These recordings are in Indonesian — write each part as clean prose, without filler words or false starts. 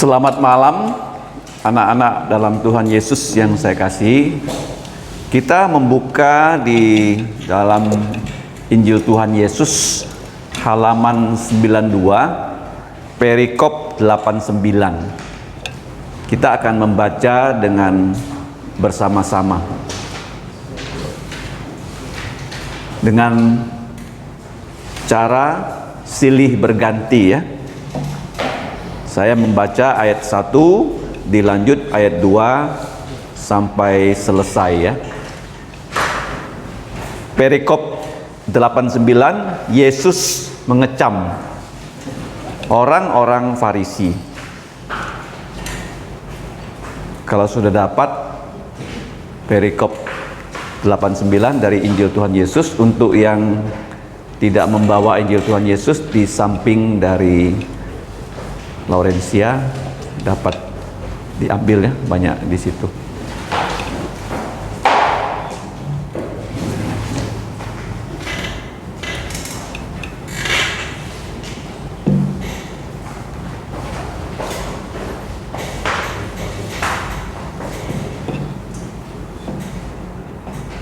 Selamat malam anak-anak dalam Tuhan Yesus yang saya kasihi. Kita membuka di dalam Injil Tuhan Yesus halaman 92 perikop 89. Kita akan membaca dengan bersama-sama dengan cara silih berganti ya. Saya membaca ayat 1, dilanjut ayat 2 sampai selesai ya. Perikop 89, Yesus mengecam orang-orang Farisi. Kalau sudah dapat perikop 89 dari Injil Tuhan Yesus, untuk yang tidak membawa Injil Tuhan Yesus, di samping dari Laurencia dapat diambil ya, banyak di situ.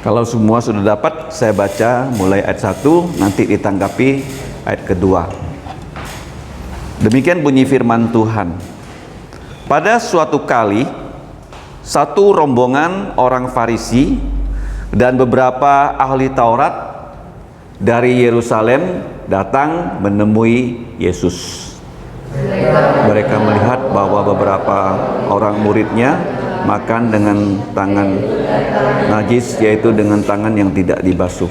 Kalau semua sudah dapat, saya baca mulai ayat 1, nanti ditanggapi ayat kedua. Demikian bunyi firman Tuhan. Pada suatu kali, satu rombongan orang Farisi dan beberapa ahli Taurat dari Yerusalem datang menemui Yesus. Mereka melihat bahwa beberapa orang muridnya makan dengan tangan najis, yaitu dengan tangan yang tidak dibasuh.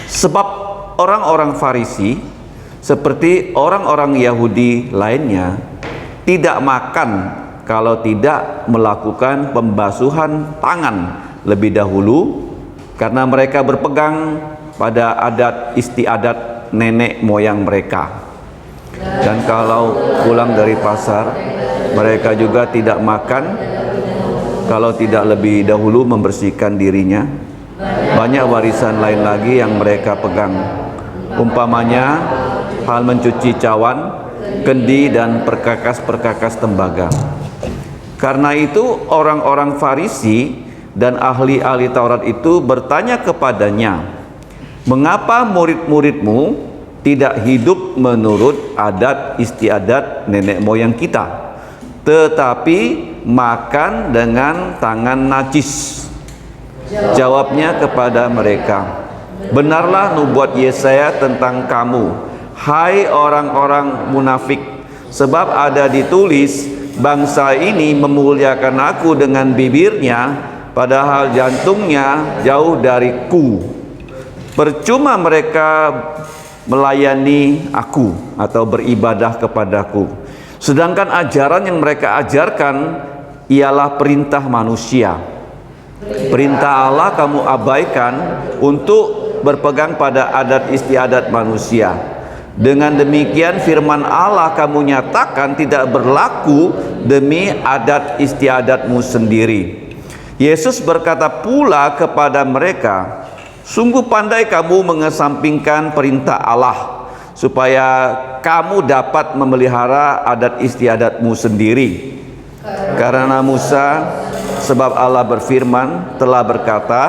Sebab orang-orang Farisi seperti orang-orang Yahudi lainnya tidak makan kalau tidak melakukan pembasuhan tangan lebih dahulu, karena mereka berpegang pada adat istiadat nenek moyang mereka. Dan kalau pulang dari pasar, mereka juga tidak makan kalau tidak lebih dahulu membersihkan dirinya. Banyak warisan lain lagi yang mereka pegang, umpamanya hal mencuci cawan, kendi, dan perkakas-perkakas tembaga. Karena itu orang-orang Farisi dan ahli-ahli Taurat itu bertanya kepadanya, "Mengapa murid-muridmu tidak hidup menurut adat istiadat nenek moyang kita, tetapi makan dengan tangan najis?" Jawabnya kepada mereka, "Benarlah nubuat Yesaya tentang kamu, hai orang-orang munafik, sebab ada ditulis, bangsa ini memuliakan aku dengan bibirnya, padahal jantungnya jauh dariku. Percuma mereka melayani aku atau beribadah kepadaku, sedangkan ajaran yang mereka ajarkan ialah perintah manusia. Perintah Allah kamu abaikan untuk berpegang pada adat istiadat manusia. Dengan demikian firman Allah kamu nyatakan tidak berlaku demi adat istiadatmu sendiri." Yesus berkata pula kepada mereka, "Sungguh pandai kamu mengesampingkan perintah Allah, supaya kamu dapat memelihara adat istiadatmu sendiri. Karena Musa, sebab Allah berfirman, telah berkata,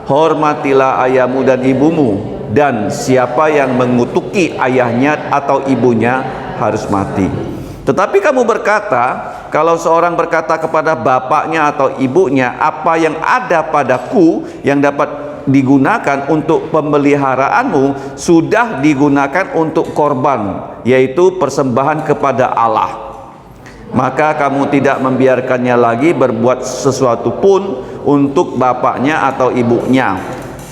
hormatilah ayahmu dan ibumu, dan siapa yang mengutuki ayahnya atau ibunya harus mati. Tetapi kamu berkata, kalau seorang berkata kepada bapaknya atau ibunya, apa yang ada padaku yang dapat digunakan untuk pemeliharaanmu sudah digunakan untuk korban, yaitu persembahan kepada Allah, maka kamu tidak membiarkannya lagi berbuat sesuatu pun untuk bapaknya atau ibunya.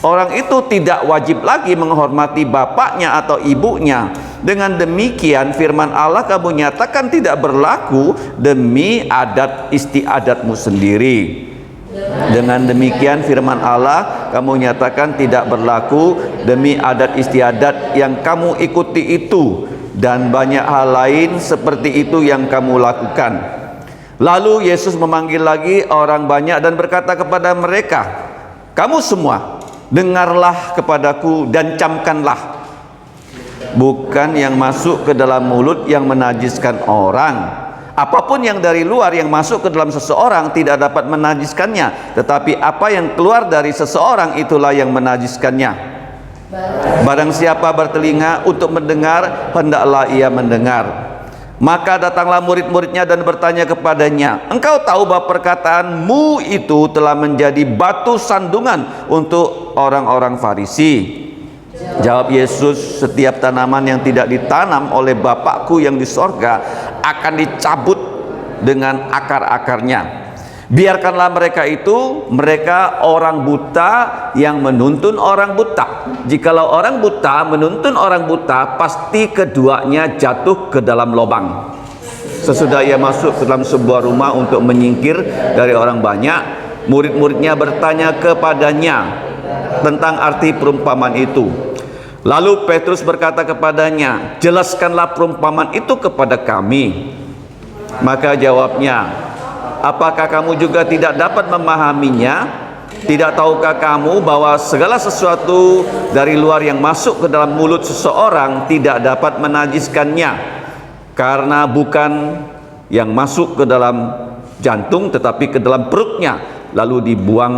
Orang itu tidak wajib lagi menghormati bapaknya atau ibunya. Dengan demikian firman Allah kamu nyatakan tidak berlaku demi adat istiadatmu sendiri. Dengan demikian firman Allah kamu nyatakan tidak berlaku demi adat istiadat yang kamu ikuti itu, dan banyak hal lain seperti itu yang kamu lakukan." Lalu Yesus memanggil lagi orang banyak dan berkata kepada mereka, "Kamu semua dengarlah kepadaku dan camkanlah. Bukan yang masuk ke dalam mulut yang menajiskan orang, Apapun yang dari luar yang masuk ke dalam seseorang tidak dapat menajiskannya, tetapi apa yang keluar dari seseorang itulah yang menajiskannya. Barang siapa bertelinga untuk mendengar, hendaklah ia mendengar. Maka datanglah murid-muridnya dan bertanya kepadanya, engkau tahu bahwa perkataanmu itu telah menjadi batu sandungan untuk orang-orang Farisi. Jawab Yesus, setiap tanaman yang tidak ditanam oleh Bapakku yang di sorga akan dicabut dengan akar-akarnya. Biarkanlah mereka orang buta yang menuntun orang buta. Jikalau orang buta menuntun orang buta, pasti keduanya jatuh ke dalam lubang. Sesudah ia masuk ke dalam sebuah rumah untuk menyingkir dari orang banyak, murid-muridnya bertanya kepadanya tentang arti perumpamaan itu. Lalu Petrus berkata kepadanya, jelaskanlah perumpamaan itu kepada kami. Maka jawabnya, apakah kamu juga tidak dapat memahaminya? Tidak tahukah kamu bahwa segala sesuatu dari luar yang masuk ke dalam mulut seseorang tidak dapat menajiskannya, karena bukan yang masuk ke dalam jantung tetapi ke dalam perutnya, lalu dibuang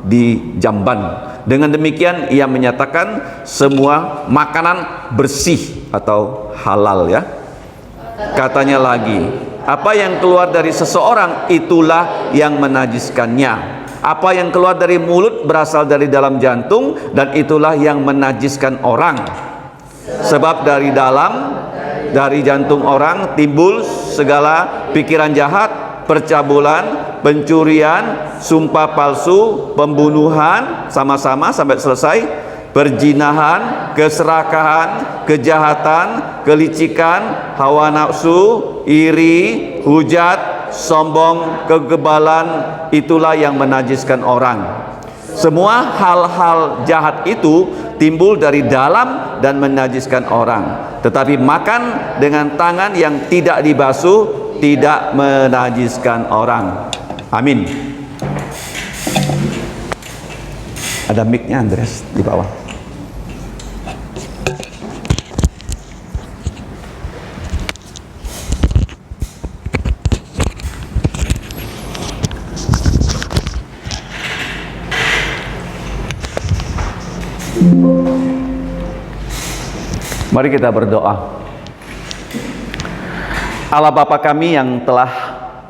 di jamban. Dengan demikian ia menyatakan semua makanan bersih atau halal, ya. Katanya lagi, apa yang keluar dari seseorang itulah yang menajiskannya. Apa yang keluar dari mulut berasal dari dalam jantung, dan itulah yang menajiskan orang. Sebab dari jantung orang timbul segala pikiran jahat, percabulan, pencurian, sumpah palsu, pembunuhan, sama-sama sampai selesai, perzinahan, keserakahan, kejahatan, kelicikan, hawa nafsu, iri, hujat, sombong, kegebalan, itulah yang menajiskan orang. Semua hal-hal jahat itu timbul dari dalam dan menajiskan orang. Tetapi makan dengan tangan yang tidak dibasuh tidak menajiskan orang. Amin. Ada mic-nya Andres di bawah. Mari kita berdoa. Allah Bapa kami yang telah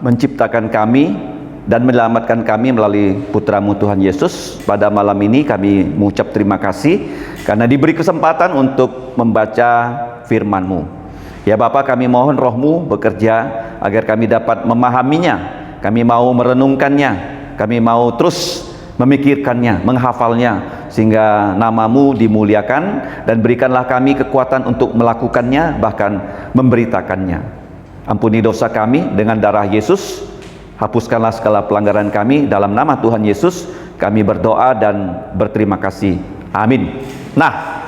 menciptakan kami dan menyelamatkan kami melalui Putra-Mu Tuhan Yesus, pada malam ini kami mengucap terima kasih karena diberi kesempatan untuk membaca firman-Mu. Ya Bapa, kami mohon Roh-Mu bekerja agar kami dapat memahaminya, kami mau merenungkannya, kami mau terus memikirkannya, menghafalnya, sehingga nama-Mu dimuliakan, dan berikanlah kami kekuatan untuk melakukannya, bahkan memberitakannya. Ampuni dosa kami dengan darah Yesus, hapuskanlah segala pelanggaran kami, dalam nama Tuhan Yesus kami berdoa dan berterima kasih. Amin. Nah,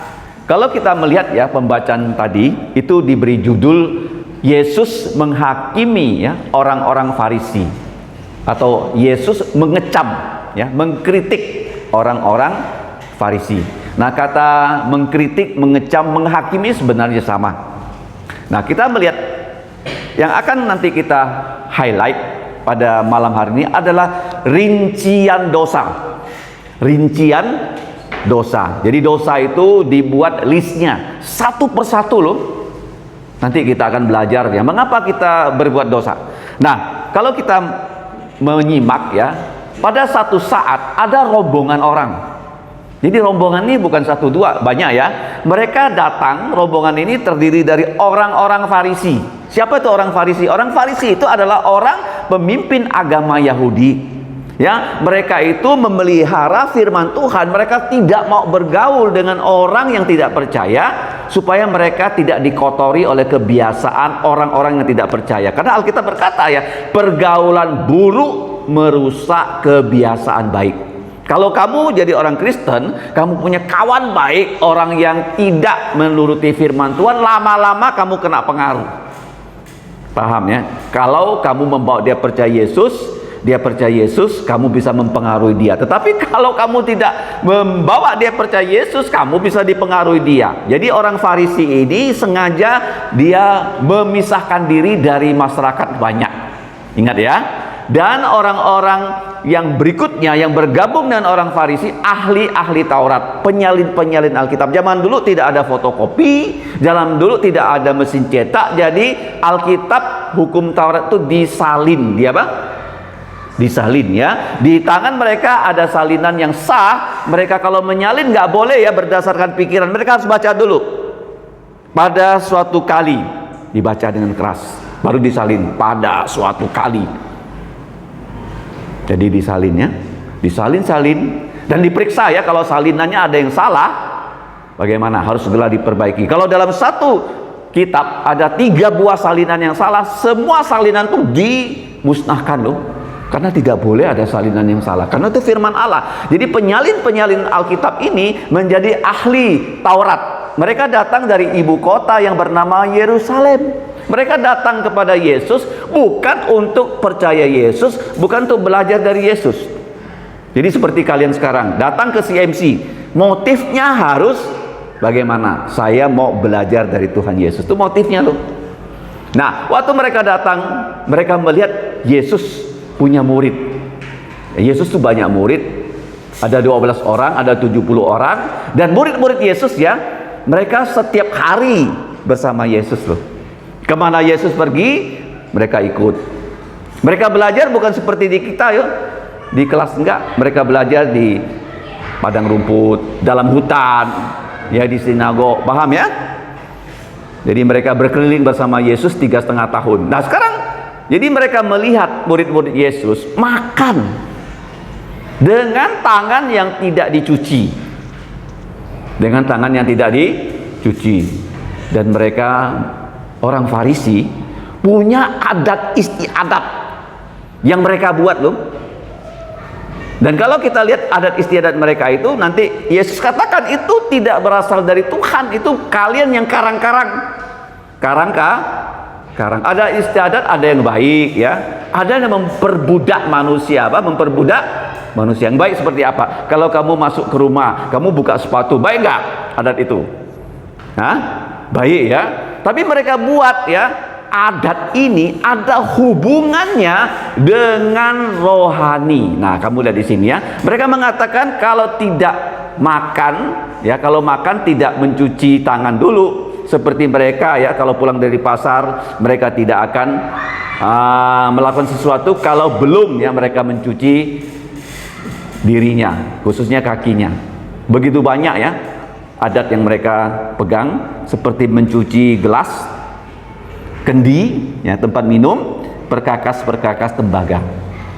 kalau kita melihat ya pembacaan tadi itu diberi judul Yesus menghakimi ya orang-orang Farisi, atau Yesus mengecam ya, mengkritik orang-orang Farisi. Nah, kata mengkritik, mengecam, menghakimi sebenarnya sama. Nah, kita melihat yang akan nanti kita highlight pada malam hari ini adalah rincian dosa. Rincian dosa. Jadi dosa itu dibuat listnya satu persatu loh. Nanti kita akan belajar ya mengapa kita berbuat dosa. Nah, kalau kita menyimak ya, pada satu saat ada rombongan orang. Jadi rombongan ini bukan satu dua, banyak ya. Mereka datang, rombongan ini terdiri dari orang-orang Farisi. Siapa itu orang Farisi? Orang Farisi itu adalah orang pemimpin agama Yahudi. Ya, mereka itu memelihara firman Tuhan. Mereka tidak mau bergaul dengan orang yang tidak percaya, supaya mereka tidak dikotori oleh kebiasaan orang-orang yang tidak percaya. Karena Alkitab berkata ya, pergaulan buruk merusak kebiasaan baik. Kalau kamu jadi orang Kristen, kamu punya kawan baik, orang yang tidak menuruti firman Tuhan, lama-lama kamu kena pengaruh. Paham ya? Kalau kamu membawa dia percaya Yesus, dia percaya Yesus, kamu bisa mempengaruhi dia. Tetapi kalau kamu tidak membawa dia percaya Yesus, kamu bisa dipengaruhi dia. Jadi orang Farisi ini sengaja dia memisahkan diri dari masyarakat banyak. Ingat ya. Dan orang-orang yang berikutnya yang bergabung dengan orang Farisi, ahli-ahli Taurat, penyalin-penyalin Alkitab. Zaman dulu tidak ada fotokopi, zaman dulu tidak ada mesin cetak. Jadi Alkitab, hukum Taurat itu disalin. Dia apa? Disalin ya. Di tangan mereka ada salinan yang sah. Mereka kalau menyalin nggak boleh ya berdasarkan pikiran. Mereka harus baca dulu. Pada suatu kali dibaca dengan keras, baru disalin. Pada suatu kali. Jadi disalin ya, disalin dan diperiksa ya. Kalau salinannya ada yang salah, bagaimana? Harus segera diperbaiki. Kalau dalam satu kitab ada 3 buah salinan yang salah, semua salinan itu dimusnahkan loh. Karena tidak boleh ada salinan yang salah. Karena itu firman Allah. Jadi penyalin-penyalin Alkitab ini menjadi ahli Taurat. Mereka datang dari ibu kota yang bernama Yerusalem. Mereka datang kepada Yesus bukan untuk percaya Yesus, bukan untuk belajar dari Yesus. Jadi seperti kalian sekarang datang ke CMC, motifnya harus bagaimana? Saya mau belajar dari Tuhan Yesus. Itu motifnya loh. Nah, waktu mereka datang, mereka melihat Yesus punya murid. Yesus tuh banyak murid. Ada 12 orang, ada 70 orang. Dan murid-murid Yesus ya, mereka setiap hari bersama Yesus loh. Kemana Yesus pergi, mereka ikut. Mereka belajar bukan seperti di kita ya, di kelas enggak. Mereka belajar di padang rumput, dalam hutan, ya di sinagog. Paham ya? Jadi mereka berkeliling bersama Yesus 3,5 tahun. Nah sekarang, jadi mereka melihat murid-murid Yesus makan dengan tangan yang tidak dicuci. Dengan tangan yang tidak dicuci. Dan mereka orang Farisi punya adat istiadat yang mereka buat loh. Dan kalau kita lihat adat istiadat mereka itu, nanti Yesus katakan itu tidak berasal dari Tuhan, itu kalian yang karang-karang. Karang. Ada istiadat, ada yang baik ya. Ada yang memperbudak manusia, apa? Memperbudak manusia. Yang baik seperti apa? Kalau kamu masuk ke rumah, kamu buka sepatu, baik nggak adat itu? Hah? Baik ya. Tapi mereka buat ya, adat ini ada hubungannya dengan rohani. Nah, kamu lihat di sini ya. Mereka mengatakan kalau tidak makan ya, kalau makan tidak mencuci tangan dulu. Seperti mereka ya, kalau pulang dari pasar, mereka tidak akan melakukan sesuatu kalau belum ya mereka mencuci dirinya, khususnya kakinya. Begitu banyak ya adat yang mereka pegang, seperti mencuci gelas, kendi, ya, tempat minum, perkakas-perkakas tembaga.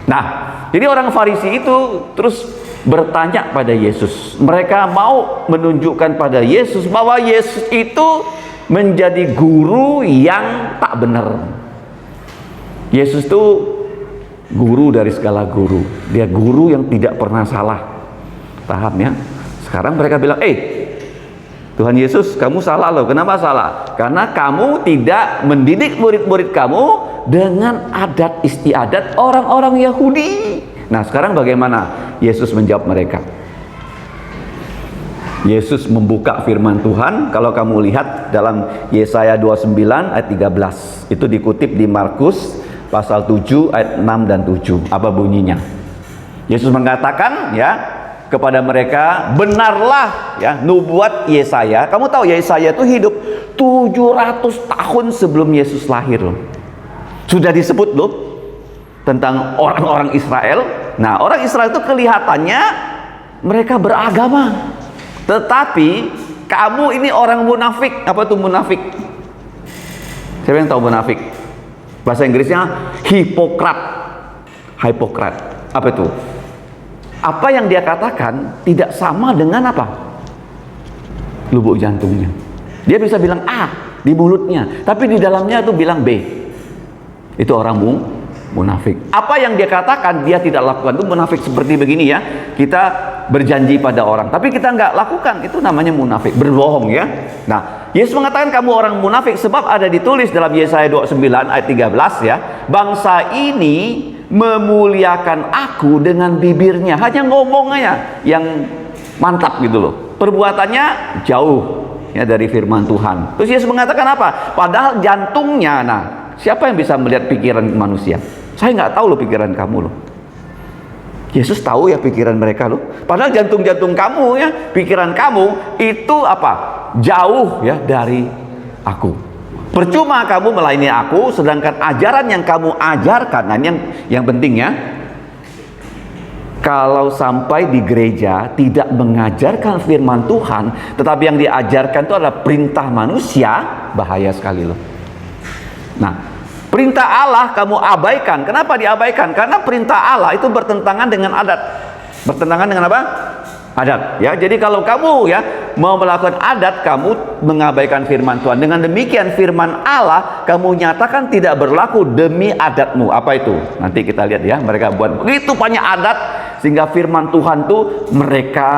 Nah, jadi orang Farisi itu terus bertanya pada Yesus. Mereka mau menunjukkan pada Yesus bahwa Yesus itu menjadi guru yang tak benar. Yesus itu guru dari segala guru. Dia guru yang tidak pernah salah. Paham ya? Sekarang mereka bilang, Tuhan Yesus, kamu salah loh. Kenapa salah? Karena kamu tidak mendidik murid-murid kamu dengan adat istiadat orang-orang Yahudi. Nah, sekarang bagaimana Yesus menjawab mereka? Yesus membuka firman Tuhan. Kalau kamu lihat dalam Yesaya 29 ayat 13, itu dikutip di Markus pasal 7 ayat 6 dan 7. Apa bunyinya? Yesus mengatakan ya kepada mereka, benarlah ya nubuat Yesaya. Kamu tahu Yesaya itu hidup 700 tahun sebelum Yesus lahir loh. Sudah disebut loh tentang orang-orang Israel. Nah, orang Israel itu kelihatannya mereka beragama, tetapi kamu ini orang munafik. Apa tuh munafik? Siapa yang tahu munafik? Bahasa Inggrisnya Hipokrat. Apa itu? Apa yang dia katakan tidak sama dengan apa? Lubuk jantungnya. Dia bisa bilang A di mulutnya, tapi di dalamnya itu bilang B. Itu orang munafik. Apa yang dia katakan dia tidak lakukan. Itu munafik seperti begini ya. Kita berjanji pada orang, tapi kita nggak lakukan. Itu namanya munafik, berbohong ya. Nah, Yesus mengatakan kamu orang munafik sebab ada ditulis dalam Yesaya 29 ayat 13 ya. Bangsa ini memuliakan aku dengan bibirnya, hanya ngomong aja yang mantap gitu loh, perbuatannya jauh ya dari firman Tuhan. Terus Yesus mengatakan apa? Padahal jantungnya, nah siapa yang bisa melihat pikiran manusia? Saya nggak tahu loh pikiran kamu loh. Yesus tahu ya pikiran mereka loh. Padahal jantung-jantung kamu ya, pikiran kamu itu apa? Jauh ya dari aku. Percuma kamu melayani aku, sedangkan ajaran yang kamu ajarkan, nah ini yang penting ya, kalau sampai di gereja tidak mengajarkan firman Tuhan, tetapi yang diajarkan itu adalah perintah manusia, bahaya sekali loh. Nah, perintah Allah kamu abaikan. Kenapa diabaikan? Karena perintah Allah itu bertentangan dengan adat. Bertentangan dengan apa? Adat ya. Jadi kalau kamu ya mau melakukan adat, kamu mengabaikan firman Tuhan. Dengan demikian firman Allah kamu nyatakan tidak berlaku demi adatmu. Apa itu? Nanti kita lihat ya, mereka buat begitu banyak adat sehingga firman Tuhan tuh mereka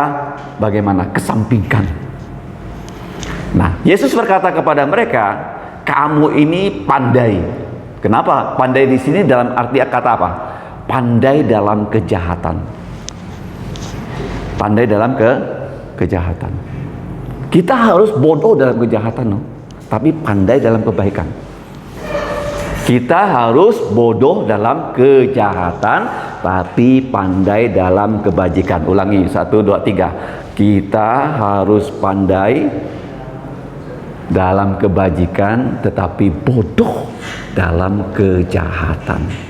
bagaimana? Kesampingkan. Nah, Yesus berkata kepada mereka, kamu ini pandai. Kenapa? Pandai di sini dalam arti kata apa? Pandai dalam kejahatan. Pandai dalam kejahatan. Kita harus bodoh dalam kejahatan, no? Tapi pandai dalam kebaikan. Kita harus bodoh dalam kejahatan, tapi pandai dalam kebajikan. Ulangi, 1, 2, 3. Kita harus pandai dalam kebajikan, tetapi bodoh dalam kejahatan.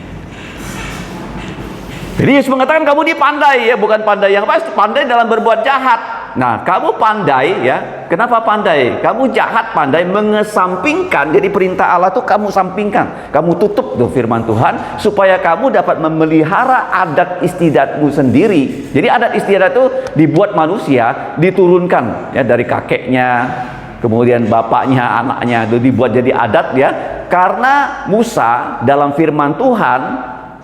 Jadi Yesus mengatakan kamu ini pandai ya, bukan pandai yang pasti, pandai dalam berbuat jahat. Nah, kamu pandai ya, kenapa pandai? Kamu jahat pandai mengesampingkan, jadi perintah Allah tuh kamu sampingkan, kamu tutup tuh firman Tuhan supaya kamu dapat memelihara adat istiadatmu sendiri. Jadi adat istiadat itu dibuat manusia, diturunkan ya dari kakeknya, kemudian bapaknya, anaknya, itu dibuat jadi adat ya. Karena Musa dalam firman Tuhan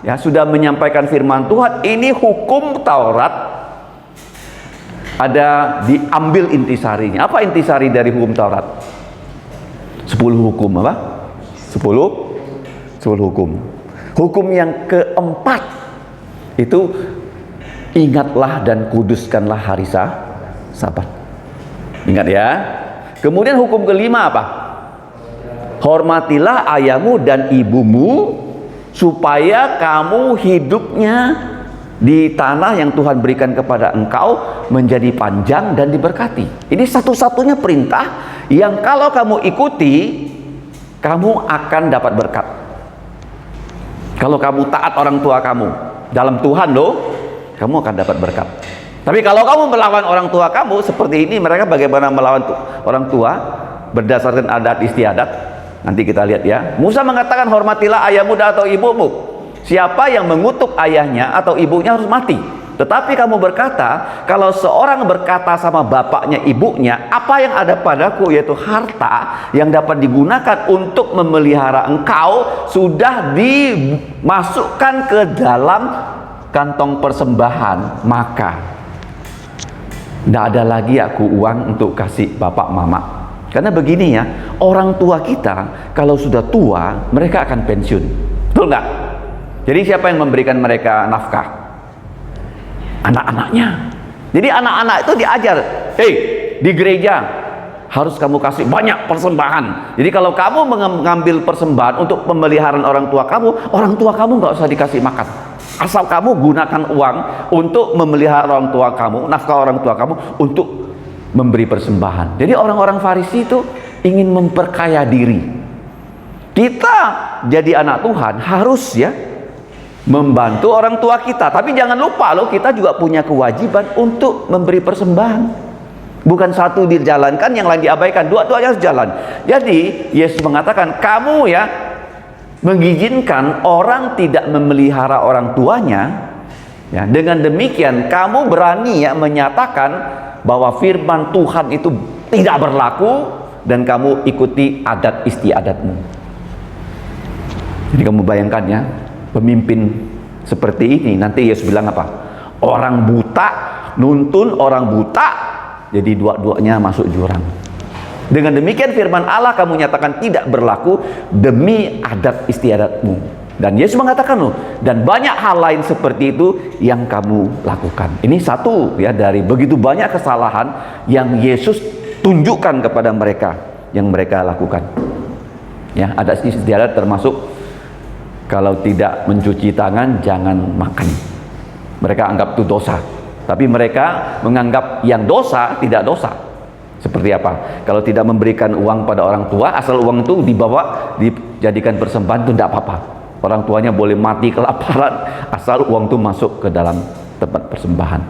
ya sudah menyampaikan firman Tuhan, ini hukum Taurat, ada diambil intisarinya. Apa intisari dari hukum Taurat? 10 hukum apa? 10 hukum. Hukum yang keempat itu, ingatlah dan kuduskanlah hari Sabat. Ingat ya. Kemudian hukum kelima apa? Hormatilah ayahmu dan ibumu, supaya kamu hidupnya di tanah yang Tuhan berikan kepada engkau menjadi panjang dan diberkati. Ini satu-satunya perintah yang kalau kamu ikuti, kamu akan dapat berkat. Kalau kamu taat orang tua kamu dalam Tuhan loh, kamu akan dapat berkat. Tapi kalau kamu melawan orang tua kamu seperti ini, mereka bagaimana melawan orang tua berdasarkan adat istiadat? Nanti kita lihat ya. Musa mengatakan hormatilah ayahmu atau ibumu. Siapa yang mengutuk ayahnya atau ibunya harus mati. Tetapi kamu berkata, kalau seorang berkata sama bapaknya, ibunya, apa yang ada padaku, yaitu harta yang dapat digunakan untuk memelihara engkau, sudah dimasukkan ke dalam kantong persembahan, maka tidak ada lagi aku uang untuk kasih bapak mama. Karena begini ya, orang tua kita kalau sudah tua, mereka akan pensiun. Betul nggak? Jadi siapa yang memberikan mereka nafkah? Anak-anaknya. Jadi anak-anak itu diajar, hey, di gereja harus kamu kasih banyak persembahan. Jadi kalau kamu mengambil persembahan untuk pemeliharaan orang tua kamu nggak usah dikasih makan. Asal kamu gunakan uang untuk memelihara orang tua kamu, nafkah orang tua kamu, untuk memberi persembahan. Jadi orang-orang Farisi itu ingin memperkaya diri. Kita jadi anak Tuhan harus ya membantu orang tua kita. Tapi jangan lupa loh, kita juga punya kewajiban untuk memberi persembahan. Bukan satu dijalankan, yang lain diabaikan. Dua-duanya harus jalan. Jadi Yesus mengatakan, kamu ya mengizinkan orang tidak memelihara orang tuanya ya, dengan demikian kamu berani ya menyatakan bahwa firman Tuhan itu tidak berlaku dan kamu ikuti adat istiadatmu. Jadi kamu bayangkan ya, pemimpin seperti ini nanti Yesus bilang apa? Orang buta nuntun orang buta, jadi dua-duanya masuk jurang. Dengan demikian firman Allah kamu nyatakan tidak berlaku demi adat istiadatmu. Dan Yesus mengatakan loh, dan banyak hal lain seperti itu yang kamu lakukan. Ini satu ya dari begitu banyak kesalahan yang Yesus tunjukkan kepada mereka yang mereka lakukan. Ya, ada istiadat termasuk kalau tidak mencuci tangan jangan makan. Mereka anggap itu dosa. Tapi mereka menganggap yang dosa tidak dosa. Seperti apa? Kalau tidak memberikan uang pada orang tua, asal uang itu dibawa dijadikan persembahan itu tidak apa-apa. Orang tuanya boleh mati kelaparan asal uang itu masuk ke dalam tempat persembahan.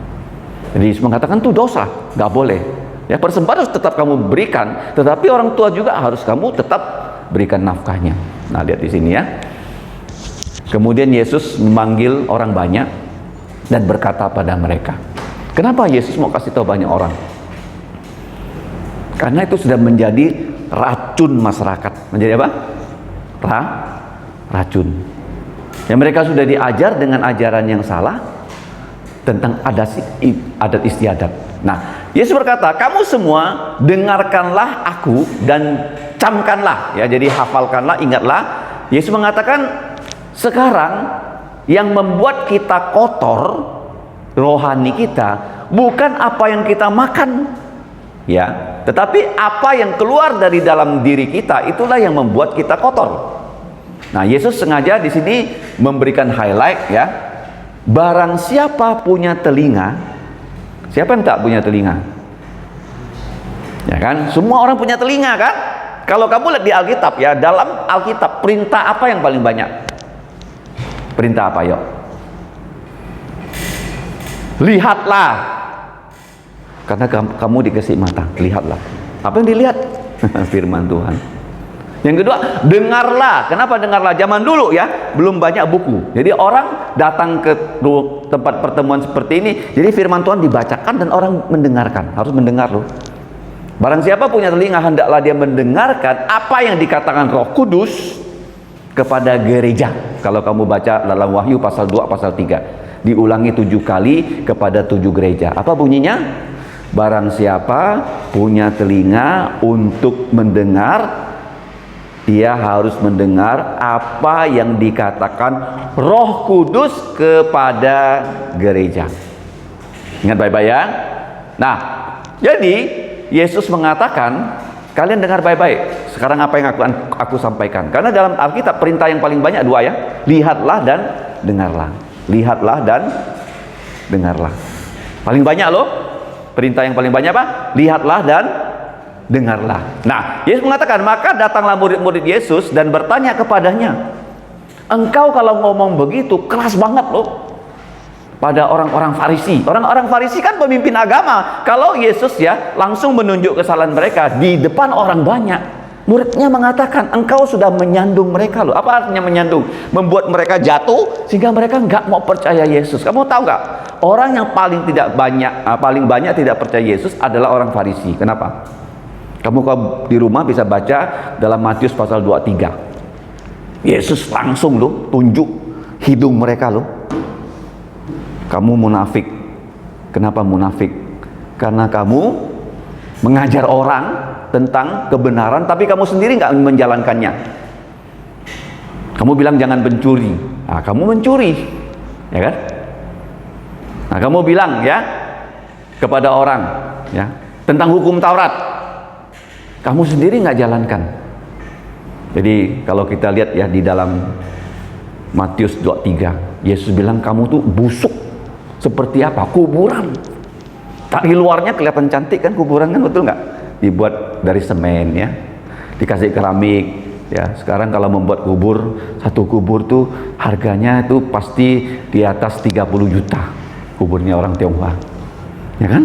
Jadi Yesus mengatakan itu dosa, nggak boleh. Ya, persembahan harus tetap kamu berikan, tetapi orang tua juga harus kamu tetap berikan nafkahnya. Nah, lihat di sini ya. Kemudian Yesus memanggil orang banyak dan berkata pada mereka. Kenapa Yesus mau kasih tahu banyak orang? Karena itu sudah menjadi racun masyarakat. Menjadi apa? Racun. Ya, mereka sudah diajar dengan ajaran yang salah tentang adat istiadat. Nah, Yesus berkata, kamu semua dengarkanlah aku dan camkanlah. Ya, jadi hafalkanlah, ingatlah. Yesus mengatakan, sekarang yang membuat kita kotor rohani kita bukan apa yang kita makan, ya, tetapi apa yang keluar dari dalam diri kita, itulah yang membuat kita kotor. Nah, Yesus sengaja di sini memberikan highlight ya. Barang siapa punya telinga, siapa yang tak punya telinga? Ya kan? Semua orang punya telinga kan? Kalau kamu lihat di Alkitab ya, dalam Alkitab perintah apa yang paling banyak? Perintah apa, yuk? Lihatlah. Karena kamu dikasih mata, lihatlah. Apa yang dilihat? Firman Tuhan. Yang kedua, dengarlah. Kenapa dengarlah? Zaman dulu ya, belum banyak buku. Jadi orang datang ke tempat pertemuan seperti ini, jadi firman Tuhan dibacakan dan orang mendengarkan. Harus mendengar loh. Barang siapa punya telinga, hendaklah dia mendengarkan apa yang dikatakan Roh Kudus kepada gereja. Kalau kamu baca dalam Wahyu pasal 2, pasal 3, diulangi 7 kali kepada 7 gereja. Apa bunyinya? Barang siapa punya telinga untuk mendengar, dia harus mendengar apa yang dikatakan Roh Kudus kepada gereja. Ingat baik-baik ya. Nah, jadi Yesus mengatakan, kalian dengar baik-baik. Sekarang apa yang aku sampaikan. Karena dalam Alkitab perintah yang paling banyak 2 ya. Lihatlah dan dengarlah. Lihatlah dan dengarlah. Paling banyak loh. Perintah yang paling banyak apa? Lihatlah dan dengarlah. Nah, Yesus mengatakan, maka datanglah murid-murid Yesus dan bertanya kepadanya, engkau kalau ngomong begitu keras banget loh. Pada orang-orang Farisi. Orang-orang Farisi kan pemimpin agama. Kalau Yesus ya langsung menunjuk kesalahan mereka di depan orang banyak, muridnya mengatakan, engkau sudah menyandung mereka loh. Apa artinya menyandung? Membuat mereka jatuh sehingga mereka nggak mau percaya Yesus. Kamu tahu nggak? Orang yang paling banyak tidak percaya Yesus adalah orang Farisi. Kenapa? Kamu kalau di rumah bisa baca dalam Matius pasal 23. Yesus langsung loh tunjuk hidung mereka loh. Kamu munafik. Kenapa munafik? Karena kamu mengajar orang tentang kebenaran, tapi kamu sendiri nggak menjalankannya. Kamu bilang jangan mencuri. Nah, kamu mencuri, ya kan? Nah, kamu bilang ya kepada orang ya tentang hukum Taurat, kamu sendiri nggak jalankan. Jadi kalau kita lihat ya di dalam Matius 23, Yesus bilang kamu tuh busuk seperti apa? Kuburan. Dari luarnya kelihatan cantik kan kuburan kan, betul nggak? Dibuat dari semen ya, dikasih keramik ya. Sekarang kalau membuat kubur, satu kubur tuh harganya itu pasti di atas 30 juta kuburnya orang Tionghoa, ya kan?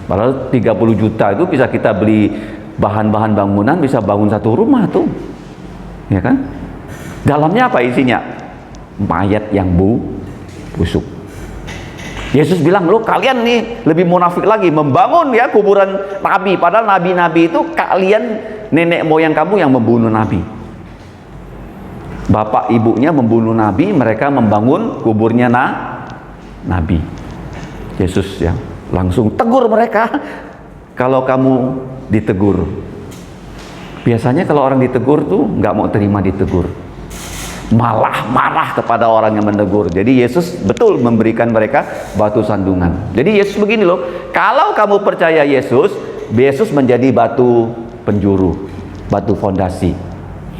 Padahal 30 juta itu bisa kita beli bahan-bahan bangunan, bisa bangun satu rumah tuh, ya kan? Dalamnya apa isinya? Mayat yang busuk. Yesus bilang, lo kalian nih lebih munafik lagi, membangun ya kuburan nabi, padahal nabi-nabi itu kalian, nenek moyang kamu yang membunuh nabi. Bapak ibunya membunuh nabi, mereka membangun kuburnya nabi. Yesus ya langsung tegur mereka. Kalau kamu ditegur, biasanya kalau orang ditegur tuh nggak mau terima ditegur. malah marah kepada orang yang menegur. Jadi Yesus betul memberikan mereka batu sandungan. Jadi Yesus begini loh, kalau kamu percaya Yesus, Yesus menjadi batu penjuru, batu fondasi.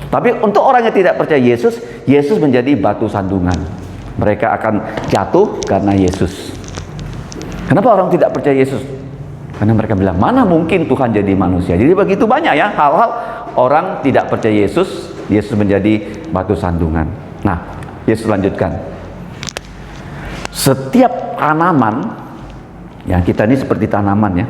Tapi untuk orang yang tidak percaya Yesus, Yesus menjadi batu sandungan. Mereka akan jatuh karena Yesus. Kenapa orang tidak percaya Yesus? Karena mereka bilang, mana mungkin Tuhan jadi manusia. Jadi begitu banyak ya hal-hal orang tidak percaya Yesus, Yesus menjadi batu sandungan. Nah, Yesus lanjutkan. Setiap tanaman, ya kita ini seperti tanaman ya.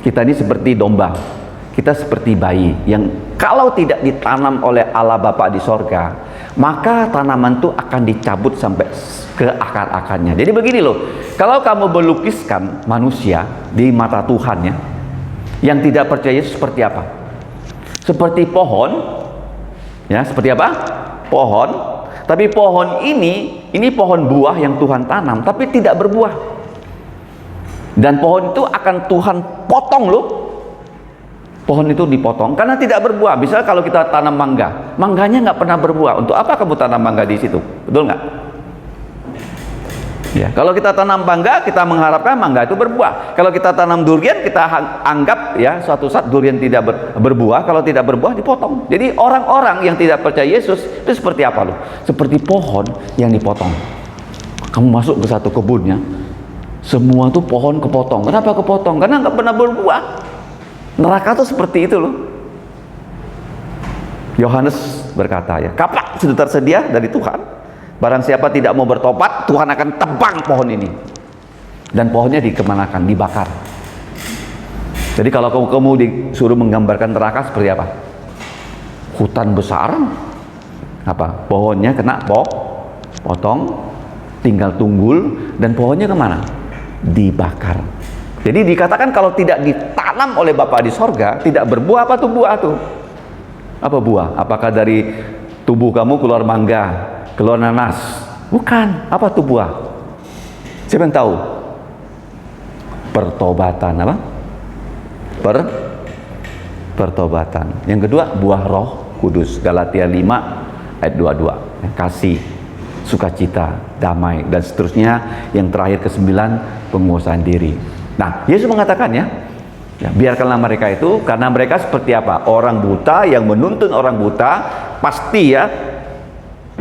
Kita ini seperti domba. Kita seperti bayi yang kalau tidak ditanam oleh Allah Bapa di sorga, maka tanaman itu akan dicabut sampai ke akar-akarnya. Jadi begini loh, kalau kamu melukiskan manusia di mata Tuhan ya, yang tidak percaya Yesus seperti apa? Seperti pohon, ya seperti apa? Pohon. Tapi pohon ini pohon buah yang Tuhan tanam, tapi tidak berbuah. Dan pohon itu akan Tuhan potong loh. Pohon itu dipotong karena tidak berbuah. Misalnya kalau kita tanam mangga, mangganya nggak pernah berbuah. Untuk apa kamu tanam mangga di situ? Betul nggak? Ya, kalau kita tanam mangga, kita mengharapkan mangga itu berbuah. Kalau kita tanam durian, kita anggap ya suatu saat durian tidak berbuah. Kalau tidak berbuah, dipotong. Jadi orang-orang yang tidak percaya Yesus itu seperti apa loh? Seperti pohon yang dipotong. Kamu masuk ke satu kebunnya, semua tuh pohon kepotong. Kenapa kepotong? Karena nggak pernah berbuah. Neraka tuh seperti itu loh. Yohanes berkata ya, kapak sudah tersedia dari Tuhan. Barang siapa tidak mau bertobat, Tuhan akan tebang pohon ini. Dan pohonnya dikemanakan, dibakar. Jadi kalau kamu disuruh menggambarkan neraka seperti apa? Hutan besar, apa? Pohonnya kena potong, tinggal tunggul, dan pohonnya kemana? Dibakar. Jadi dikatakan kalau tidak ditanam oleh Bapa di sorga, tidak berbuah. Apa tuh buah tuh? Apa buah? Apakah dari tubuh kamu keluar mangga, keluar nanas? Bukan. Apa tuh buah? Siapa yang tahu? Pertobatan. Apa? Pertobatan. Yang kedua, buah Roh Kudus. Galatia 5 ayat 22. Kasih, sukacita, damai, dan seterusnya. Yang terakhir ke-9, penguasaan diri. Nah, Yesus mengatakan ya, biarkanlah mereka itu, karena mereka seperti apa? Orang buta yang menuntun orang buta, pasti ya,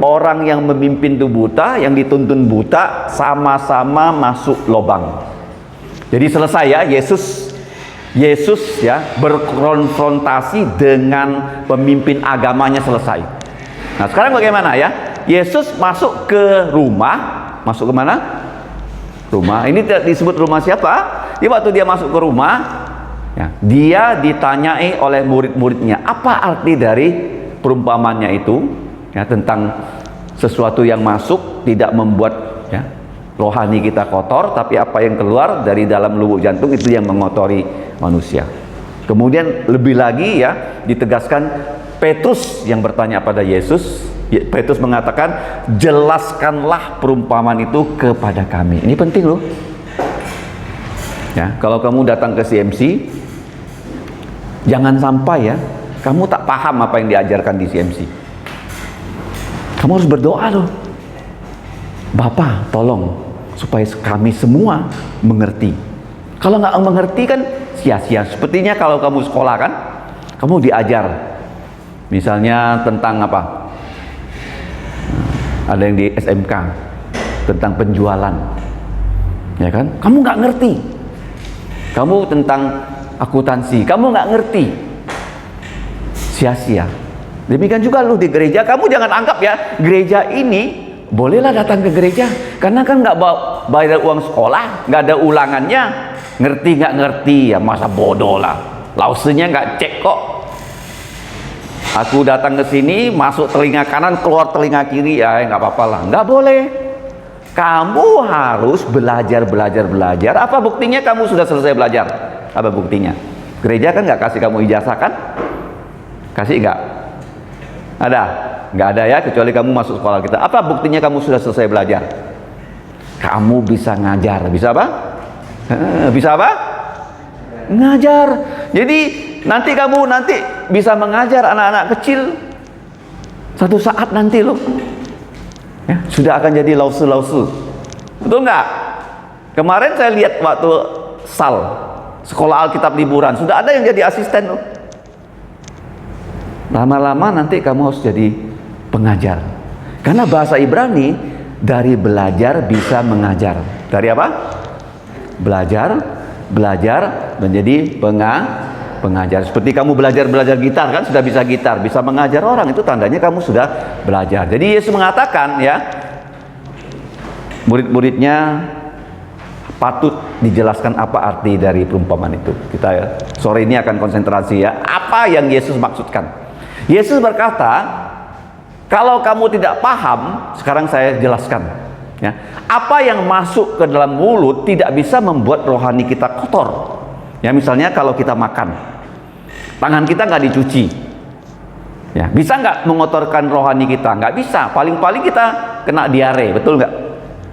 orang yang memimpin itu buta, yang dituntun buta, sama-sama masuk lubang. Jadi selesai ya, Yesus ya berkonfrontasi dengan pemimpin agamanya selesai. Nah, sekarang bagaimana ya? Yesus masuk ke rumah, masuk ke mana? Rumah. Ini disebut rumah siapa? Jadi waktu dia masuk ke rumah, ya, dia ditanyai oleh murid-muridnya, apa arti dari perumpamannya itu, ya, tentang sesuatu yang masuk tidak membuat ya, rohani kita kotor, tapi apa yang keluar dari dalam lubuk jantung itu yang mengotori manusia. Kemudian lebih lagi ya ditegaskan, Petrus yang bertanya pada Yesus. Petrus mengatakan, jelaskanlah perumpamaan itu kepada kami. Ini penting loh. Ya, kalau kamu datang ke CMC, jangan sampai ya kamu tak paham apa yang diajarkan di CMC. Kamu harus berdoa loh. Bapak, tolong supaya kami semua mengerti. Kalau nggak mengerti kan sia-sia. Sepertinya kalau kamu sekolah kan, kamu diajar misalnya tentang apa? Ada yang di SMK tentang penjualan, ya kan? Kamu nggak ngerti. Kamu tentang akuntansi, kamu nggak ngerti. Sia-sia. Demikian juga lu di gereja, kamu jangan anggap ya gereja ini bolehlah datang ke gereja karena kan nggak bayar uang sekolah, nggak ada ulangannya, ngerti nggak ngerti ya masa bodoh lah. Lausenya nggak cek kok. Aku datang ke sini, masuk telinga kanan, keluar telinga kiri, ya nggak apa-apa lah. Nggak boleh. Kamu harus belajar. Apa buktinya kamu sudah selesai belajar? Apa buktinya? Gereja kan nggak kasih kamu ijazah kan? Kasih nggak? Ada? Nggak ada ya, kecuali kamu masuk sekolah kita. Apa buktinya kamu sudah selesai belajar? Kamu bisa ngajar. Bisa apa? Bisa apa? Ngajar. Jadi nanti kamu bisa mengajar anak-anak kecil. Suatu saat nanti loh, ya, sudah akan jadi lausu-lausu. Betul nggak? Kemarin saya lihat waktu sekolah Alkitab liburan, sudah ada yang jadi asisten loh. Lama-lama nanti kamu harus jadi pengajar. Karena bahasa Ibrani dari belajar bisa mengajar. Dari apa? Belajar menjadi pengajar. Seperti kamu belajar gitar kan, sudah bisa gitar, bisa mengajar orang, itu tandanya kamu sudah belajar. Jadi Yesus mengatakan ya, murid-muridnya patut dijelaskan apa arti dari perumpamaan itu. Kita ya, sore ini akan konsentrasi ya, apa yang Yesus maksudkan. Yesus berkata, kalau kamu tidak paham, sekarang saya jelaskan ya, apa yang masuk ke dalam mulut tidak bisa membuat rohani kita kotor. Ya, misalnya kalau kita makan, tangan kita nggak dicuci, ya, bisa nggak mengotorkan rohani kita? Nggak bisa. Paling-paling kita kena diare, betul nggak?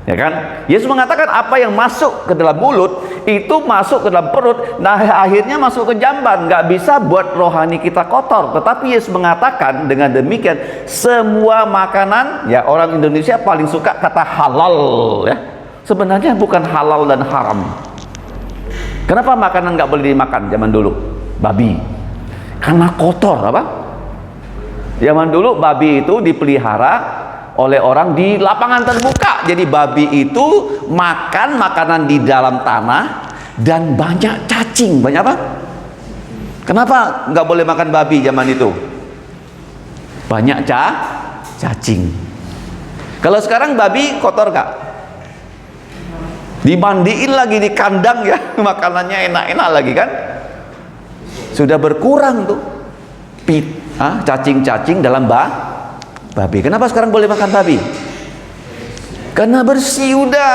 Ya kan? Yesus mengatakan apa yang masuk ke dalam mulut itu masuk ke dalam perut, nah akhirnya masuk ke jamban, nggak bisa buat rohani kita kotor. Tetapi Yesus mengatakan dengan demikian, semua makanan, ya, orang Indonesia paling suka kata halal ya. Sebenarnya bukan halal dan haram. Kenapa makanan nggak boleh dimakan zaman dulu? Babi. Karena kotor, apa? Zaman dulu babi itu dipelihara oleh orang di lapangan terbuka. Jadi babi itu makan makanan di dalam tanah dan banyak cacing. Banyak apa? Kenapa nggak boleh makan babi zaman itu? Banyak cacing. Kalau sekarang babi kotor nggak? Dimandiin lagi di kandang ya, makanannya enak-enak lagi kan? Sudah berkurang tuh cacing-cacing dalam babi. Kenapa sekarang boleh makan babi? Karena bersih udah.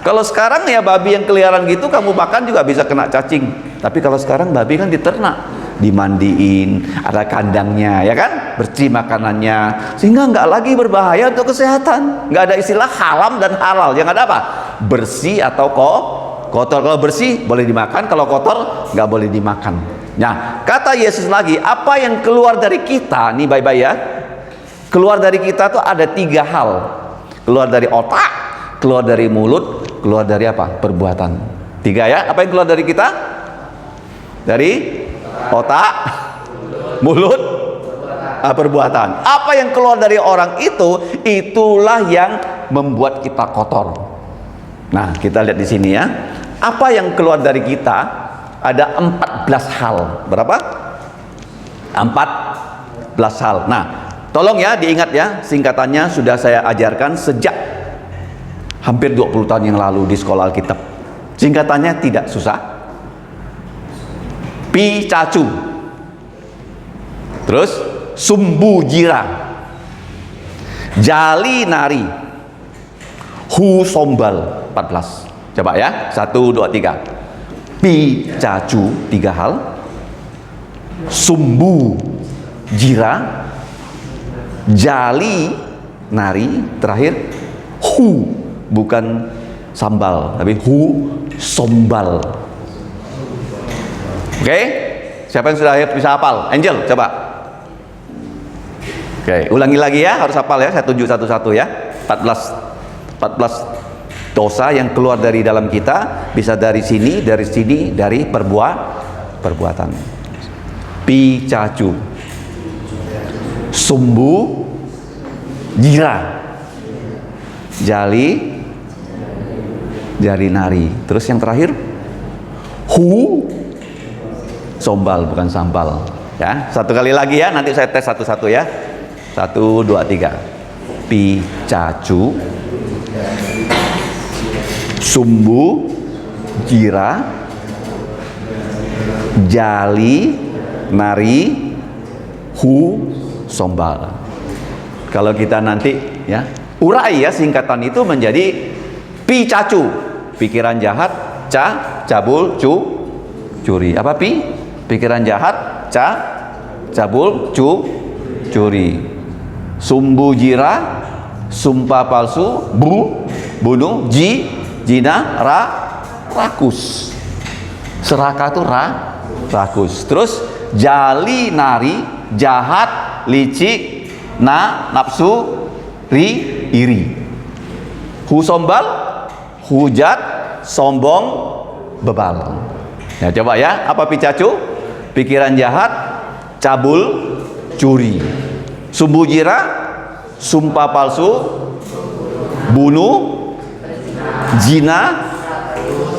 Kalau sekarang ya babi yang keliaran gitu kamu makan juga bisa kena cacing. Tapi kalau sekarang babi kan diternak, dimandiin, ada kandangnya, ya kan? Bersih makanannya, sehingga nggak lagi berbahaya untuk kesehatan. Nggak ada istilah haram dan halal. Yang ada apa? Bersih atau kotor. Kalau bersih boleh dimakan, kalau kotor nggak boleh dimakan. Nah, kata Yesus lagi, apa yang keluar dari kita, nih baik-baik ya. Keluar dari kita tuh ada 3 hal. Keluar dari otak, keluar dari mulut, keluar dari apa? Perbuatan. 3 ya. Apa yang keluar dari kita? Dari otak, mulut, perbuatan. Apa yang keluar dari orang itu, itulah yang membuat kita kotor. Nah, kita lihat di sini ya. Apa yang keluar dari kita? Ada 14 hal. Berapa? 14 hal. Nah, tolong ya diingat ya, singkatannya sudah saya ajarkan sejak hampir 20 tahun yang lalu di sekolah Alkitab. Singkatannya tidak susah. Picacu. Terus sumbu jira. Jali nari. Hu sombal 14. Coba ya, 1, 2, 3. Picacu 3 hal. Sumbu jira. Jali nari, terakhir hu, bukan sambal tapi hu sombal. Oke? Siapa yang sudah bisa hafal? Angel, coba. Oke, ulangi lagi ya, harus hafal ya. Saya tunjuk satu-satu ya. 14 dosa yang keluar dari dalam kita, bisa dari sini, dari perbuatan. Picacu, sumbu jira, jali nari. Terus yang terakhir hu sombal, bukan sambal ya. Satu kali lagi ya, nanti saya tes satu-satu ya. 1, 2, 3. Picacu, sumbu jira, jali nari, hu sombal. Kalau kita nanti ya urai ya singkatan itu menjadi picacu, pikiran jahat, cabul, curi. Apa pi? Pikiran jahat, cabul, curi. Sumbu jira, sumpah palsu, bunuh, jina, rakus. Serakah itu rakus. Terus jali nari, jahat, licik, nafsu, iri. Husombal, hujat, sombong, bebal. Ya coba ya, apa picacu? Pikiran jahat, cabul, curi, sumbu jira, sumpah palsu, bunuh, zina,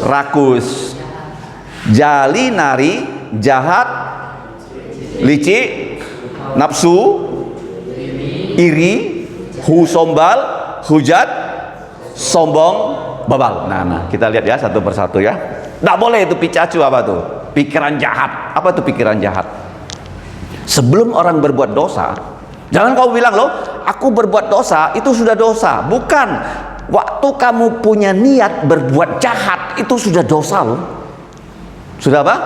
rakus, jali nari, jahat, licik, nafsu, iri, husombal, hujat, sombong, bebal. Nah, kita lihat ya satu persatu ya. Nggak boleh itu picacu apa tuh? Pikiran jahat. Apa tuh pikiran jahat? Sebelum orang berbuat dosa, jangan kau bilang loh, aku berbuat dosa, itu sudah dosa. Bukan. Waktu kamu punya niat berbuat jahat, itu sudah dosa loh. Sudah apa?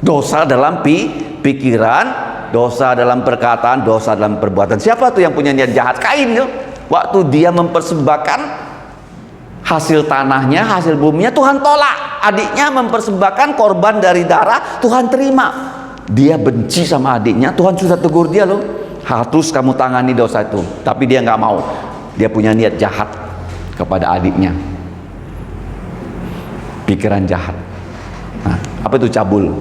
Dosa dalam pikiran, dosa dalam perkataan, dosa dalam perbuatan. Siapa tuh yang punya niat jahat? Kain loh. Waktu dia mempersembahkan hasil tanahnya, hasil buminya, Tuhan tolak. Adiknya mempersembahkan korban dari darah, Tuhan terima. Dia benci sama adiknya, Tuhan sudah tegur dia loh, harus kamu tangani dosa itu. Tapi dia nggak mau. Dia punya niat jahat kepada adiknya. Pikiran jahat. Nah, apa itu cabul?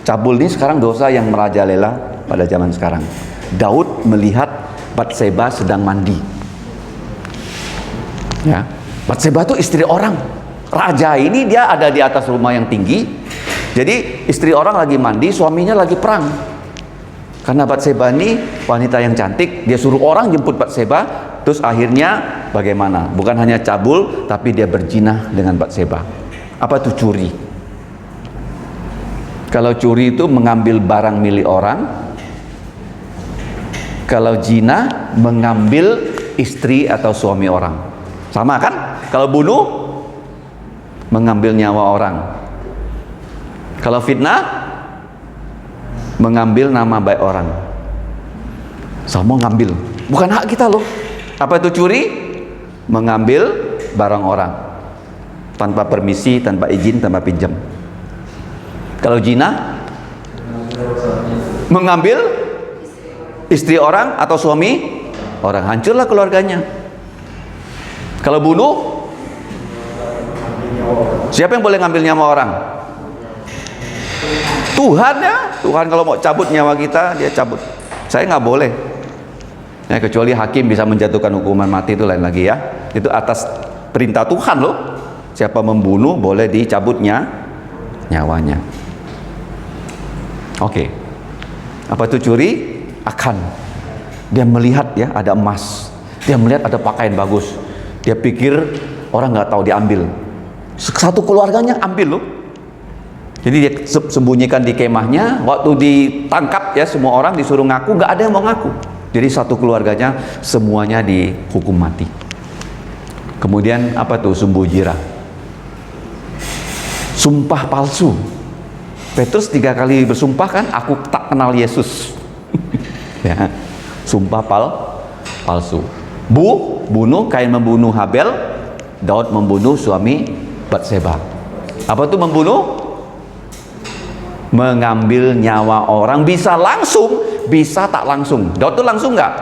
Cabul ini sekarang dosa yang merajalela pada zaman sekarang. Daud melihat Batseba sedang mandi. Ya. Batseba itu istri orang. Raja ini dia ada di atas rumah yang tinggi. Jadi istri orang lagi mandi, suaminya lagi perang. Karena Batseba ini wanita yang cantik, dia suruh orang jemput Batseba. Terus akhirnya bagaimana? Bukan hanya cabul, tapi dia berzina dengan Batseba. Apa itu curi? Kalau curi itu mengambil barang milik orang. Kalau zina mengambil istri atau suami orang. Sama kan? Kalau bunuh mengambil nyawa orang. Kalau fitnah mengambil nama baik orang. Sama ngambil. Bukan hak kita loh. Apa itu curi? Mengambil barang orang tanpa permisi, tanpa izin, tanpa pinjam. Kalau zina mengambil istri orang atau suami orang, hancurlah keluarganya. Kalau bunuh, siapa yang boleh ngambil nyawa orang? Tuhan ya. Tuhan kalau mau cabut nyawa kita, dia cabut. Saya nggak boleh. Ya, kecuali hakim bisa menjatuhkan hukuman mati, itu lain lagi ya. Itu atas perintah Tuhan loh. Siapa membunuh boleh dicabutnya nyawanya. Oke. Apa itu curi? Akan. Dia melihat ya ada emas. Dia melihat ada pakaian bagus. Dia pikir orang nggak tahu, diambil. Satu keluarganya ambil loh. Jadi dia sembunyikan di kemahnya. Waktu ditangkap ya semua orang disuruh ngaku, nggak ada yang mau ngaku. Jadi satu keluarganya semuanya dihukum mati. Kemudian apa tuh? Sumbu jira. Sumpah palsu. Petrus 3 kali bersumpah kan, aku tak kenal Yesus. Ya, sumpah palsu. Bunuh, Kain membunuh Habel, Daud membunuh suami Batseba. Apa itu membunuh? Mengambil nyawa orang, bisa langsung, bisa tak langsung. Daud itu langsung nggak?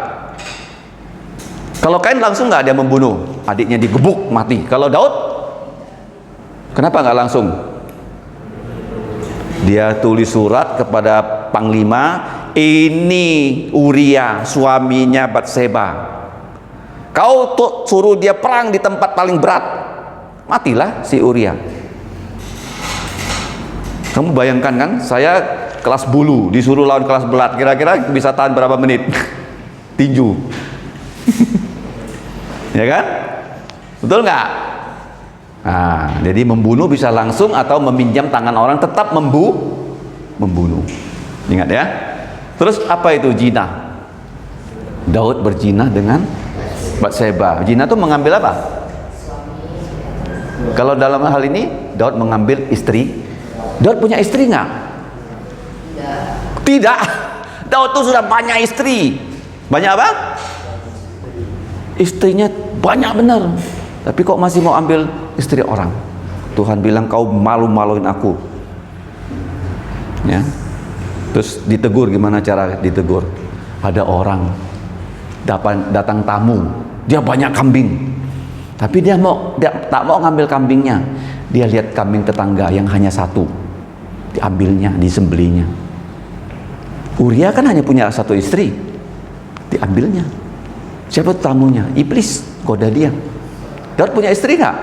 Kalau Kain langsung nggak, dia membunuh, adiknya digebuk mati. Kalau Daud, kenapa nggak langsung? Dia tulis surat kepada panglima, ini Uria suaminya Batseba. Kau suruh dia perang di tempat paling berat, matilah si Uria. Kamu bayangkan kan, saya kelas bulu disuruh lawan kelas belat, kira-kira bisa tahan berapa menit? Tinju. Ya kan? Betul nggak? Nah, jadi membunuh bisa langsung atau meminjam tangan orang, tetap membunuh. Ingat ya. Terus apa itu zina? Daud berzina dengan Batseba. Zina itu mengambil apa? Kalau dalam hal ini Daud mengambil istri. Daud punya istri nggak? Tidak. Daud itu sudah banyak istri. Banyak apa? Istrinya banyak benar. Tapi kok masih mau ambil istri orang? Tuhan bilang kau malu-maluin aku. Ya. Terus ditegur, gimana cara ditegur? Ada orang datang tamu, dia banyak kambing, tapi dia tak mau ngambil kambingnya. Dia lihat kambing tetangga yang hanya satu, diambilnya, disembelihnya. Uria kan hanya punya satu istri, diambilnya. Siapa tamunya? Iblis, goda dia. Daud punya istri nggak?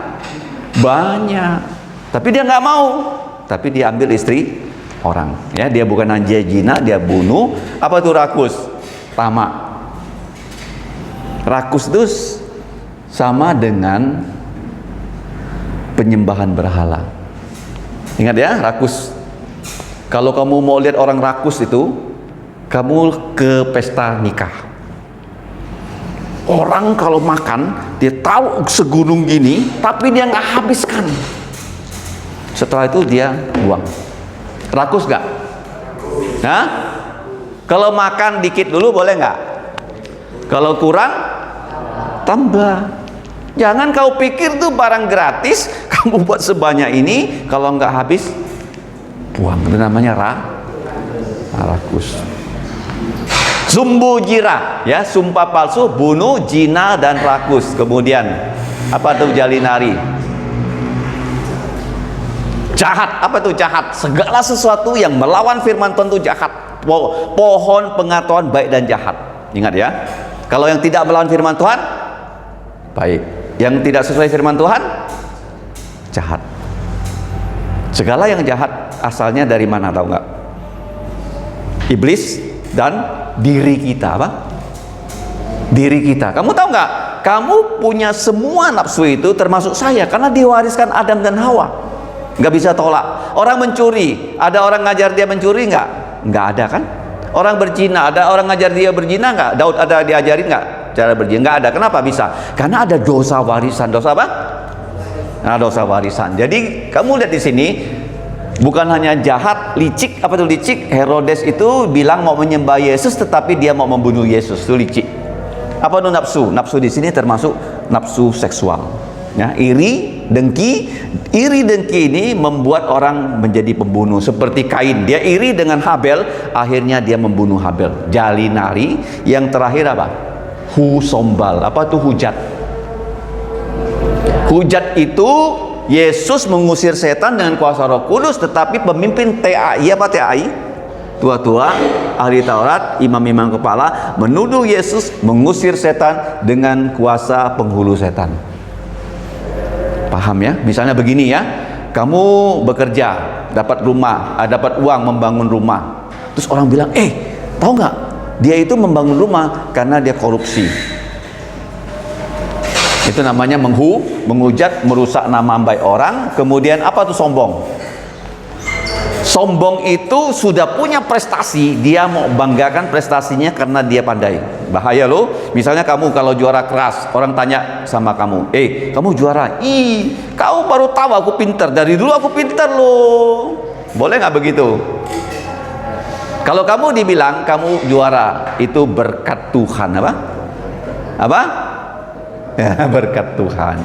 Banyak, tapi dia nggak mau. Tapi dia ambil istri orang. Ya, dia bukan anjay jina, dia bunuh. Apa itu rakus? Tamak. Rakus itu sama dengan penyembahan berhala. Ingat ya, rakus. Kalau kamu mau lihat orang rakus itu, kamu ke pesta nikah. Orang kalau makan, dia tahu segunung gini, tapi dia nggak habiskan. Setelah itu dia buang. Rakus nggak? Nah, kalau makan dikit dulu boleh nggak? Kalau kurang, tambah. Jangan kau pikir tuh barang gratis, kamu buat sebanyak ini, kalau nggak habis, buang. Itu namanya rakus. Sumbu jira, ya, sumpah palsu, bunuh, jina, dan rakus. Kemudian apa tuh jalinari? Jahat. Apa tuh jahat? Segala sesuatu yang melawan firman Tuhan itu jahat. Pohon pengetahuan baik dan jahat. Ingat ya. Kalau yang tidak melawan firman Tuhan, baik. Yang tidak sesuai firman Tuhan, jahat. Segala yang jahat asalnya dari mana, tahu nggak? Iblis dan diri kita. Apa? Diri kita. Kamu tahu nggak? Kamu punya semua nafsu itu, termasuk saya, karena diwariskan Adam dan Hawa. Nggak bisa tolak. Orang mencuri, ada orang ngajar dia mencuri nggak? Nggak ada kan? Orang berzina, ada orang ngajar dia berzina nggak? Daud ada diajarin nggak cara berzina? Nggak ada. Kenapa bisa? Karena ada dosa warisan. Dosa apa? Nah, dosa warisan. Jadi kamu lihat di sini, bukan hanya jahat, licik. Apa itu licik? Herodes itu bilang mau menyembah Yesus, tetapi dia mau membunuh Yesus. Itu licik. Apa itu nafsu? Nafsu di sini termasuk nafsu seksual. Ya, iri, dengki. Iri dengki ini membuat orang menjadi pembunuh. Seperti Kain, dia iri dengan Habel, akhirnya dia membunuh Habel. Jalinari. Yang terakhir apa? Husombal. Apa itu hujat? Hujat itu Yesus mengusir setan dengan kuasa Roh Kudus, tetapi pemimpin TAI, apa TAI? Tua-tua, ahli Taurat, imam-imam kepala menuduh Yesus mengusir setan dengan kuasa penghulu setan. Paham ya? Misalnya begini ya, kamu bekerja, dapat rumah, dapat uang membangun rumah. Terus orang bilang, tahu nggak? Dia itu membangun rumah karena dia korupsi. Itu namanya menghujat, merusak nama baik orang. Kemudian apa tuh sombong? Sombong itu sudah punya prestasi, dia mau banggakan prestasinya karena dia pandai. Bahaya loh. Misalnya kamu kalau juara keras, orang tanya sama kamu, kamu juara? Kau baru tahu aku pinter, dari dulu aku pinter loh. Boleh nggak begitu? Kalau kamu dibilang kamu juara, itu berkat Tuhan. Apa? Ya, berkat Tuhan.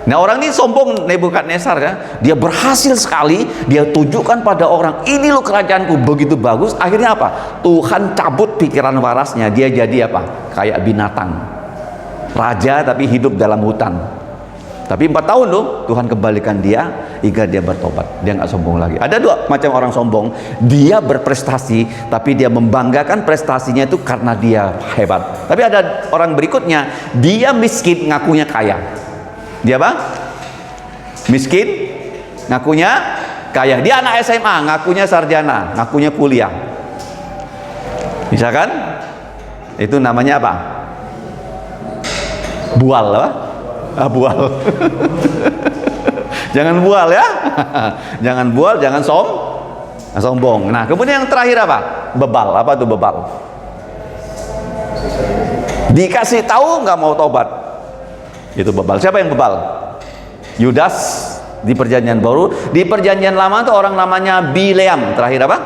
Nah, orang ini sombong, Nebukadnezar ya. Dia berhasil sekali, dia tunjukkan pada orang, ini loh kerajaanku begitu bagus. Akhirnya apa? Tuhan cabut pikiran warasnya, dia jadi apa? Kayak binatang. Raja tapi hidup dalam hutan. Tapi 4 tahun loh, Tuhan kembalikan dia hingga dia bertobat. Dia nggak sombong lagi. Ada 2 macam orang sombong. Dia berprestasi, tapi dia membanggakan prestasinya itu karena dia hebat. Tapi ada orang berikutnya, dia miskin, ngakunya kaya. Dia apa? Miskin, ngakunya kaya. Dia anak SMA, ngakunya sarjana, ngakunya kuliah. Misalkan, itu namanya apa? Bual, apa? Bual. Jangan bual ya. Jangan bual, jangan sombong. Nah, kemudian yang terakhir apa? Bebal. Apa tuh bebal? Dikasih tahu nggak mau tobat. Itu bebal. Siapa yang bebal? Yudas di perjanjian baru. Di perjanjian lama itu orang namanya Bileam. Terakhir apa?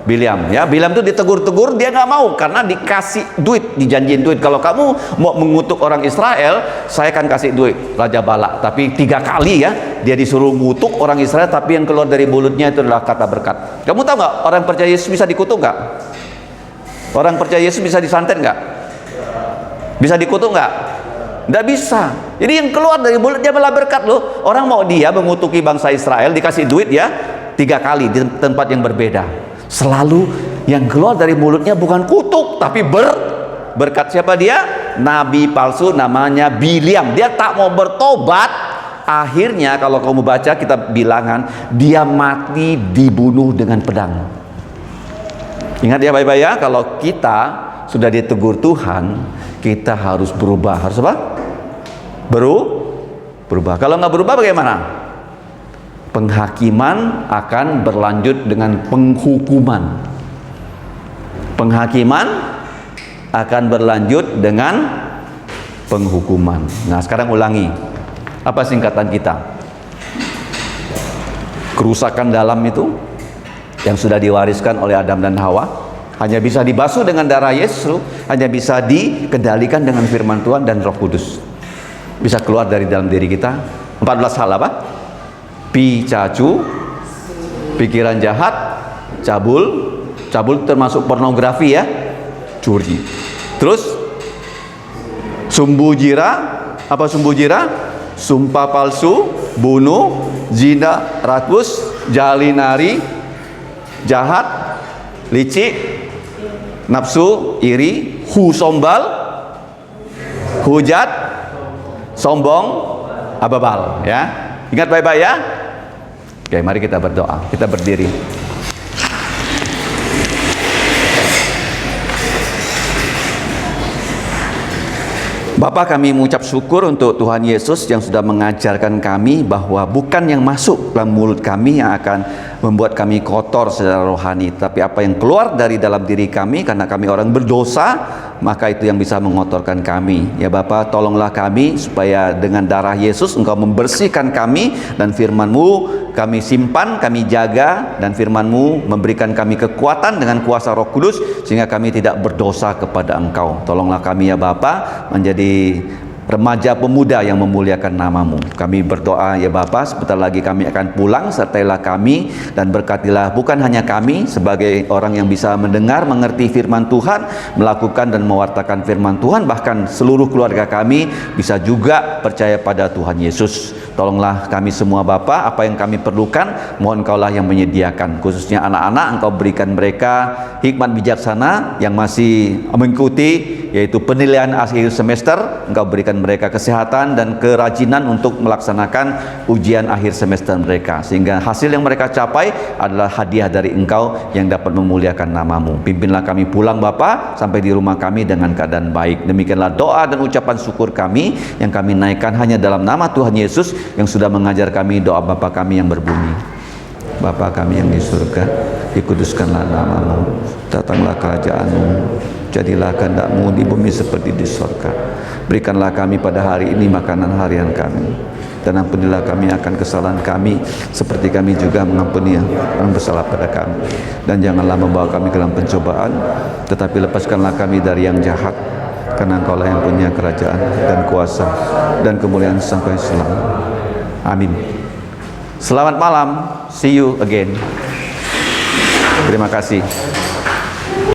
Bileam ya. Bileam itu ditegur-tegur, dia nggak mau karena dikasih duit, dijanjiin duit. Kalau kamu mau mengutuk orang Israel, saya akan kasih duit. Raja Balak. Tapi 3 kali ya dia disuruh mengutuk orang Israel, tapi yang keluar dari mulutnya itu adalah kata berkat. Kamu tahu nggak, orang percaya Yesus bisa dikutuk nggak? Orang percaya Yesus bisa disantet nggak? Bisa dikutuk nggak? Nggak bisa. Jadi yang keluar dari mulutnya malah berkat loh. Orang mau dia mengutuki bangsa Israel, dikasih duit ya 3 kali di tempat yang berbeda. Selalu yang keluar dari mulutnya bukan kutuk, tapi berkat. Siapa dia? Nabi palsu namanya Biliam. Dia tak mau bertobat. Akhirnya kalau kamu baca kitab Bilangan, dia mati dibunuh dengan pedang. Ingat ya baik-baik ya, kalau kita sudah ditegur Tuhan, kita harus berubah. Harus apa? Berubah. Kalau nggak berubah bagaimana? Penghakiman akan berlanjut dengan penghukuman. Penghakiman akan berlanjut dengan penghukuman. Nah, sekarang ulangi. Apa singkatan kita? Kerusakan dalam itu yang sudah diwariskan oleh Adam dan Hawa hanya bisa dibasuh dengan darah Yesus, hanya bisa dikendalikan dengan firman Tuhan dan Roh Kudus. Bisa keluar dari dalam diri kita. 14 hal apa? Picacu, pikiran jahat, cabul termasuk pornografi ya, curi. Terus sumbu jira, apa sumbu jira? Sumpah palsu, bunuh, zina, rakus, jalinari, jahat, licik, nafsu, iri, husombal, hujat, sombong, ababal ya. Ingat baik-baik ya. Oke, mari kita berdoa. Kita berdiri. Bapa, kami mengucap syukur untuk Tuhan Yesus yang sudah mengajarkan kami bahwa bukan yang masuk dalam mulut kami yang akan membuat kami kotor secara rohani, tapi apa yang keluar dari dalam diri kami karena kami orang berdosa, maka itu yang bisa mengotorkan kami. Ya Bapa, tolonglah kami supaya dengan darah Yesus Engkau membersihkan kami, dan firman-Mu kami simpan, kami jaga, dan firman-Mu memberikan kami kekuatan dengan kuasa Roh Kudus sehingga kami tidak berdosa kepada Engkau. Tolonglah kami ya Bapa menjadi remaja pemuda yang memuliakan nama-Mu. Kami berdoa ya Bapa, sebentar lagi kami akan pulang, sertailah kami dan berkatilah bukan hanya kami sebagai orang yang bisa mendengar, mengerti firman Tuhan, melakukan dan mewartakan firman Tuhan, bahkan seluruh keluarga kami bisa juga percaya pada Tuhan Yesus. Tolonglah kami semua Bapa, apa yang kami perlukan mohon Engkaulah yang menyediakan, khususnya anak-anak Engkau berikan mereka hikmat bijaksana yang masih mengikuti yaitu penilaian akhir semester, Engkau berikan mereka kesehatan dan kerajinan untuk melaksanakan ujian akhir semester mereka, sehingga hasil yang mereka capai adalah hadiah dari Engkau yang dapat memuliakan nama-Mu. Pimpinlah kami pulang Bapa sampai di rumah kami dengan keadaan baik. Demikianlah doa dan ucapan syukur kami yang kami naikkan hanya dalam nama Tuhan Yesus yang sudah mengajar kami doa Bapa kami yang berbunyi, Bapa kami yang di surga, dikuduskanlah nama-Mu, datanglah kerajaan-Mu, jadilah kehendak-Mu di bumi seperti di surga. Berikanlah kami pada hari ini makanan harian kami, dan ampunilah kami akan kesalahan kami seperti kami juga mengampuni yang bersalah pada kami, dan janganlah membawa kami ke dalam pencobaan, tetapi lepaskanlah kami dari yang jahat, karena Engkaulah yang punya kerajaan dan kuasa dan kemuliaan sampai selamanya. Amin. Selamat malam, see you again. Terima kasih.